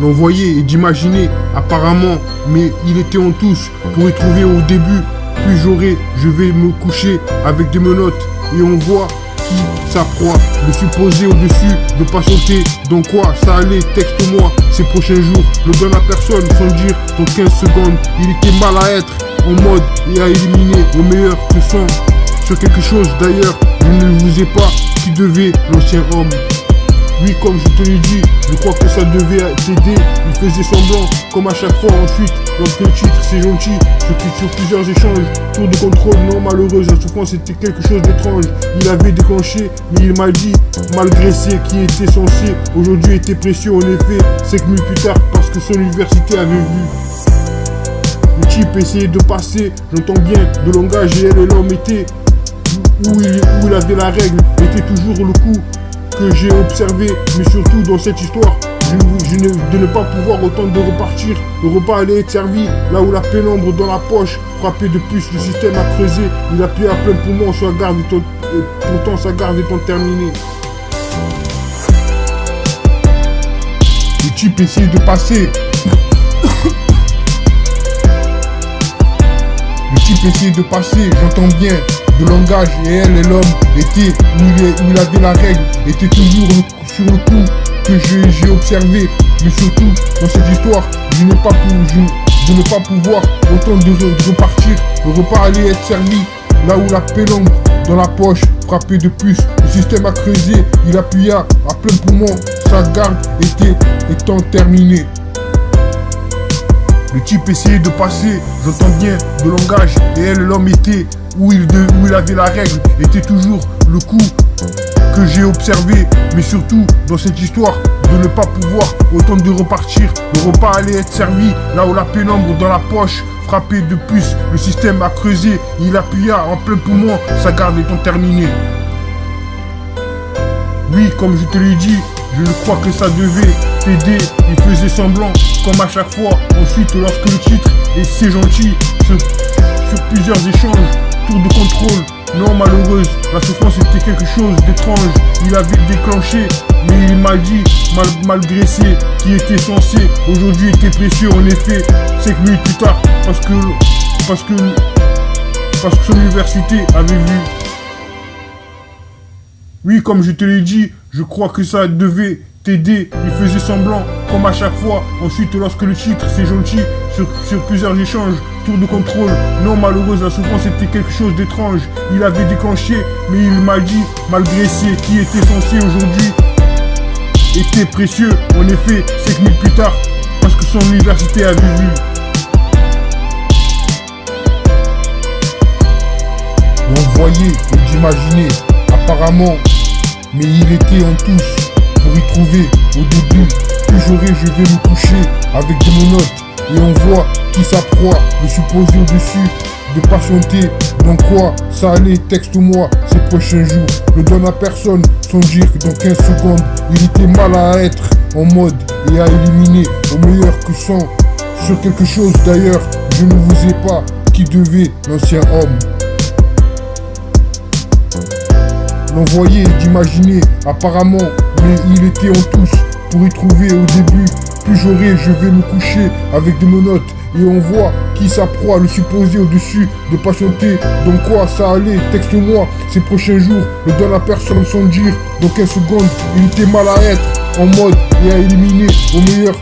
l'envoyer et d'imaginer, apparemment, mais il était en touche pour y trouver au début. Plus j'aurai, je vais me coucher avec des menottes et on voit qui sa proie. Le supposé au-dessus de patienter, dans quoi ça allait, texte-moi ces prochains jours. Le donne à personne sans dire dans 15 secondes. Il était mal à être en mode et à éliminer au meilleur que son. Sur quelque chose d'ailleurs, je ne vous ai pas qui devait l'ancien homme. Oui, comme je te l'ai dit, je crois que ça devait t'aider. Il faisait semblant, comme à chaque fois ensuite. Lorsque le titre c'est gentil, sur plusieurs échanges, tour de contrôle, non malheureuse, la souffrance c'était quelque chose d'étrange. Il avait déclenché, mais il m'a dit, malgré ce qui était censé, aujourd'hui était précieux en effet, 5 minutes plus tard, parce que son université avait vu. Le type essayait de passer, j'entends bien, de langage et elle et l'homme était, où il avait la règle, était toujours le coup que j'ai observé, mais surtout dans cette histoire, de ne pas pouvoir autant de repartir. Le repas allait être servi, là où la pénombre dans la poche, frappé de plus, le système a creusé, il appuyait à plein poumon, sa garde et pourtant sa garde étant terminée. Le type essayait de passer. Le type essayait de passer, j'entends bien, de langage, et elle et l'homme était où il avait la règle, était toujours sur le coup que j'ai observé, mais surtout dans cette histoire, de ne pas pouvoir autant de repartir. Le repas allait être servi, là où la pénombre dans la poche frappait de plus, le système a creusé, il appuya à plein poumon, sa garde étant terminée. Le type essayait de passer, j'entends bien, de langage, et elle, l'homme était où il avait la règle, était toujours le coup que j'ai observé, mais surtout dans cette histoire, de ne pas pouvoir autant de repartir. Le repas allait être servi, là où la pénombre dans la poche frappait de plus, le système a creusé, il appuya en plein poumon, sa garde étant terminée. Oui, comme je te l'ai dit, je crois que ça devait t'aider, il faisait semblant, comme à chaque fois. Ensuite, lorsque le titre et c'est gentil, sur plusieurs échanges, tour de contrôle, non malheureuse, la souffrance était quelque chose d'étrange. Il avait déclenché, mais il m'a dit, malgré ce qui était censé, aujourd'hui était précieux en effet. 5 minutes plus tard, parce que son université avait vu. Oui, comme je te l'ai dit, je crois que ça devait t'aider. Il faisait semblant, comme à chaque fois. Ensuite, lorsque le titre c'est gentil, sur plusieurs échanges, tour de contrôle, non malheureuse, la souffrance était quelque chose d'étrange. Il avait déclenché, mais il m'a dit, malgré ce qui était censé aujourd'hui, était précieux. En effet, 5 minutes plus tard, parce que son université avait vu. L'envoyer et d'imaginer, apparemment, mais il était en touche pour y trouver au début. Plus j'aurai, je vais me coucher avec des menottes et on voit qui sa proie, le supposé au-dessus de patienter. Dans quoi ça allait, texte-moi ces prochains jours. Ne donne à personne sans dire que dans 15 secondes, il était mal à être en mode et à éliminer au meilleur que son. Sur quelque chose d'ailleurs, je ne vous ai pas qui devait l'ancien homme. L'envoyer d'imaginer, apparemment, mais il était en touche pour y trouver au début. Plus j'aurai, je vais me coucher avec des menottes et on voit qui sa proie, le supposé au-dessus de patienter. Dans quoi ça allait, texte-moi ces prochains jours. Ne donne à personne sans dire dans 15 secondes, il était mal à être en mode et à éliminer au meilleur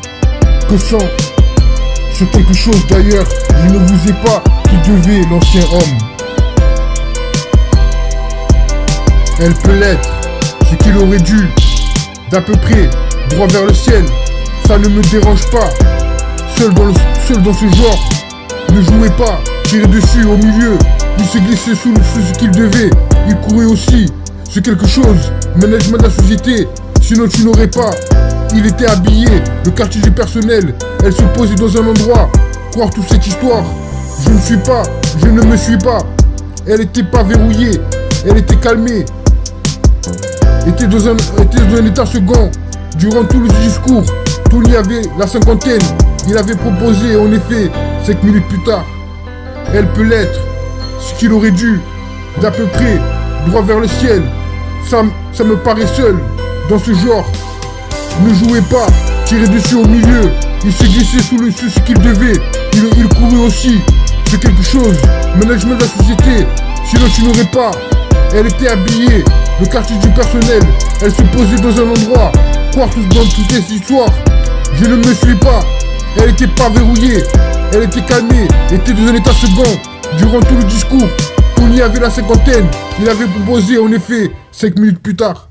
que sans. Sur quelque chose d'ailleurs, je ne vous ai pas qui devait l'ancien homme. Elle peut l'être, ce qu'il aurait dû, d'à peu près, droit vers le ciel, ça ne me dérange pas. Seul dans ce genre, ne jouez pas, tirez dessus au milieu, il se glissait sous ce qu'il devait, il courait aussi, c'est quelque chose, management de la société, sinon tu n'aurais pas. Il était habillé, le quartier du personnel, elle se posait dans un endroit, croire toute cette histoire, je ne me suis pas, elle était pas verrouillée, elle était calmée. Était dans un état second. Durant tout le discours, Tony avait la cinquantaine. Il avait proposé, en effet, 5 minutes plus tard. Elle peut l'être, ce qu'il aurait dû, d'à peu près, droit vers le ciel. Ça me paraît seul, dans ce genre. Ne jouez pas, tiré dessus au milieu. Il s'est glissé sous ce qu'il devait. Il courait aussi. C'est quelque chose. Management de la société. Sinon tu n'aurais pas. Elle était habillée. Le quartier du personnel. Elle se posait dans un endroit. Croire tous dans toutes ces histoires. Je ne me suis pas. Elle était pas verrouillée. Elle était calmée. Était dans un état second. Durant tout le discours. On y avait la cinquantaine. Il avait proposé en effet 5 minutes plus tard.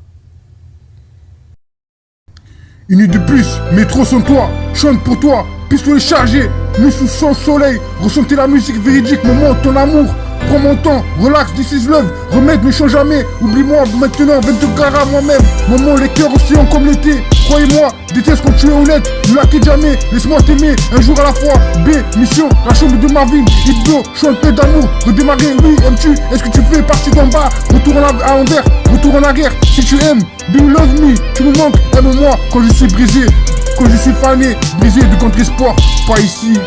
Une nuit de plus, métro sans toi, chante pour toi, pistolet chargé, nuit sous son soleil, ressentez la musique véridique, moment, ton amour, prends mon temps, relax, this is love, remède ne change jamais, oublie-moi maintenant, 22 carats moi-même, maman, les cœurs océans comme l'été, croyez-moi, déteste quand tu es honnête, ne la quitte jamais, laisse-moi t'aimer, un jour à la fois, B, mission, la chambre de Marvin, Hipno, chante paix d'amour, redémarrer, oui, aimes-tu, est-ce que tu fais partie d'en bas, retour à l'envers, retour en arrière, si tu aimes, do you love me, tu me manques, aime-moi, quand je suis brisé, quand je suis fané, brisé de contre-espoir, pas ici,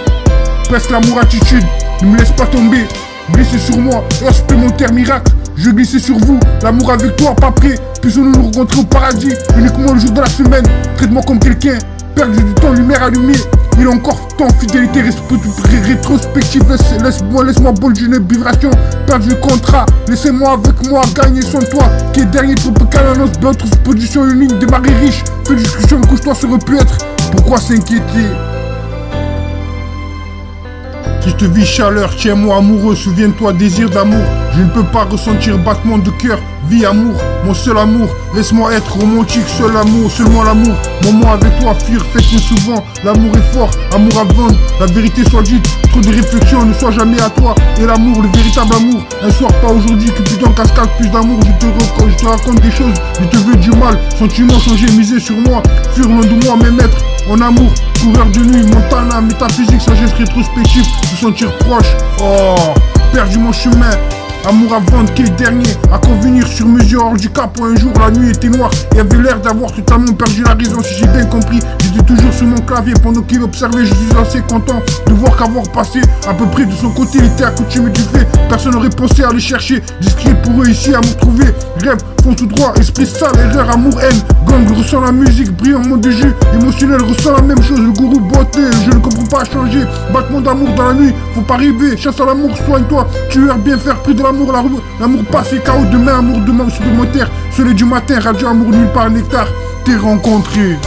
presque l'amour attitude, ne me laisse pas tomber, glissez sur moi, heure supplémentaire miracle, je glissais sur vous, l'amour avec toi, pas prêt, puissions-nous nous rencontrer au paradis, uniquement le jour de la semaine, traite-moi comme quelqu'un, perdu du temps, lumière allumée, il est encore temps, fidélité rétrospective, laisse-moi bol d'une vibration, perdu le contrat, laissez-moi avec moi, gagner sans toi, qui est dernier tropical, annonce d'autres position unique, démarrer riche, fais discussion, couche-toi, ça aurait pu être, pourquoi s'inquiéter? Triste vie, chaleur, tiens-moi amoureux, souviens-toi, désir d'amour. Je ne peux pas ressentir battement de cœur, vie, amour, mon seul amour. Laisse-moi être romantique, seul amour, seulement l'amour. Moment avec toi, fuir, faites-nous souvent. L'amour est fort, amour à vendre, la vérité soit dite. Trop de réflexions, ne sois jamais à toi. Et l'amour, le véritable amour. Un soir, pas aujourd'hui, que plus en cascade, plus d'amour. Je te raconte des choses, je te veux du mal. Sentiments changés, miser sur moi. Fuir loin de moi, mes maîtres. En amour, coureur de nuit, Montana, métaphysique, sagesse rétrospective, se sentir proche, oh, perdu mon chemin, amour à vendre, qui est le dernier, à convenir sur mesure, hors du cap, un jour la nuit était noire, et avait l'air d'avoir totalement perdu la raison, si j'ai bien compris, j'étais toujours sur mon clavier, pendant qu'il observait, je suis assez content, de voir qu'avoir passé, à peu près de son côté, il était accoutumé du fait, personne n'aurait pensé à aller chercher, discret pour eux ici, à me trouver, rêve, font tout droit, esprit sale, erreur, amour, haine, gang, ressent la musique, brille en mode de jus, émotionnel, ressent la même chose, le gourou beauté, je ne comprends pas changer, battement d'amour dans la nuit, faut pas rêver, chasse à l'amour, soigne-toi, tueur, bien faire, prix de l'amour, l'amour passe et chaos, demain, amour, demain supplémentaire, soleil du matin, radio, amour, nulle part, nectar, t'es rencontré.